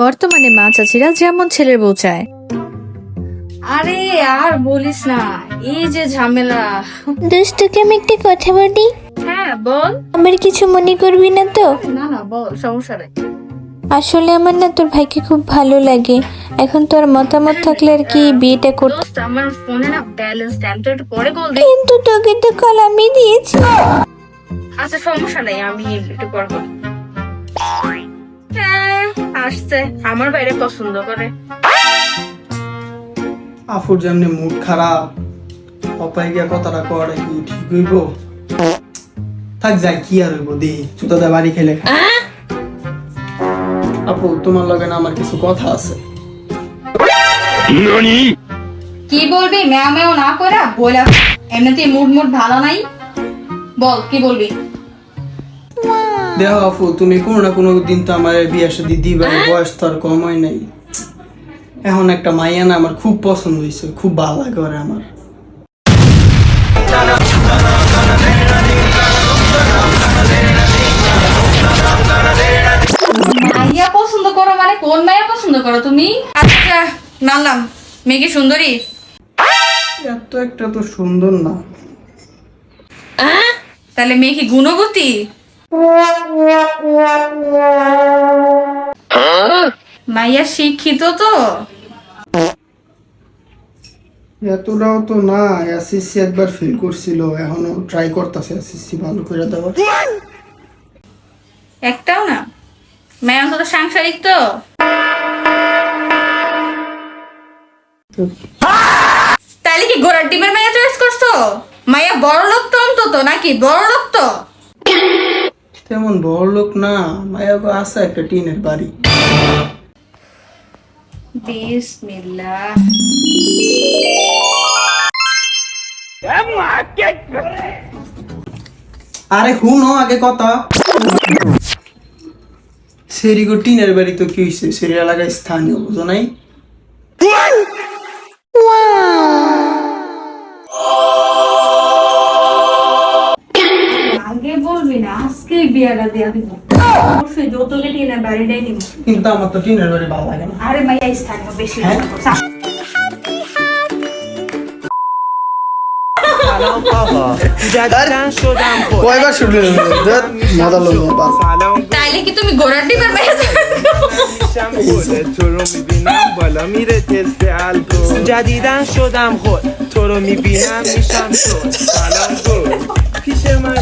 বর্তমানে মা চাচিরা যেমন ছেলের বউ চায়। আরে আর বলিস না, এই যে ঝামেলা। দোস্ত, তোকে আমি একটা কথা বলি। হ্যাঁ বল। আমার কিছু মনে করবি না তো? না না বল, সমস্যা নেই। আসলে আমার না তোর ভাইকে খুব ভালো লাগে। এখন তোর মতামত থাকলে আর কি বিয়েটা করতে। দোস্ত, আমার ফোনে না ব্যালেন্স টাইম, তো একটু পরে কল দে। কিন্তু তোকে তো কল আমি দিয়েছি। আচ্ছা সমস্যা নেই, আমি একটু পর কল। হ্যাঁ আসছে, আমার বাইরে পছন্দ করে। আফুর যেমনি মুড খারাপ, অপায় গিয়া কথাটা করে কি ঠিক হইব? থাক যাই, কি আর হইব, দি জুতাতে বাড়ি খেলে। আপু, তোমার লগে না আমার কিছু কথা আছে। কি বলবি? ম্যাও ম্যাও না করে বলা, এমনিতেই মুড ভালো নাই। বল কি বলবি? দেখো আপু, তুমি কোনো না কোনো দিন তো আমার বিয়ে শাদী দিবা, বয়স তো আর কম হয় নাই। এখন একটা মাইয়া না আমার খুব পছন্দ হয়েছে, খুব ভালো লাগে ওরে আমার। মাইয়া পছন্দ করো মানে কোন মাইয়া পছন্দ করো তুমি? আচ্ছা মানলাম, মেয়ে কি সুন্দরী? এত একটা তো সুন্দর না। তাহলে মেয়ে কি গুণবতী? মাইয়া শিক্ষিত তো? এতটাও তো না, এসএসসি একবার ফেল করছিল, এখনো ট্রাই করতেছে এসএসসি ভালো করে দেওয়ার। একটাও না? মেয়ে অন্তত সাংসারিক তো? তাহলে কি ঘোড়ার ডিমের মাইয়া চয়েস করছো? মাইয়া বড় লোক তো অন্তত, নাকি বড় লোক তো? তেমন বড় লোক না, মায়া গো আছে একটা টিনের বাড়ি। বিসমিল্লাহ। আরে হুনো আগে কথা। সেরিগো টিনের বাড়ি তো কি হয়েছে, সেরি এলাকায় স্থানীয়, বুঝো নাই? আগে বলবি না, আজকে বিয়াটা দেয়া দিব। অবশ্যই যৌতুকে টিনের বাড়িটাই নিব। কিন্তু আমার তো টিনের বাড়ি ভালো লাগে না। আরে মাইয়া স্থানীয় বেশি। হ্যাঁ? কয়বার শুনলেন মজা লোক? তাইলে কি তুমি ঘোড়ার ডিমের মাইয়া جدیدن شدم خود تو رو میبینم میشم شد سلام گل پیش من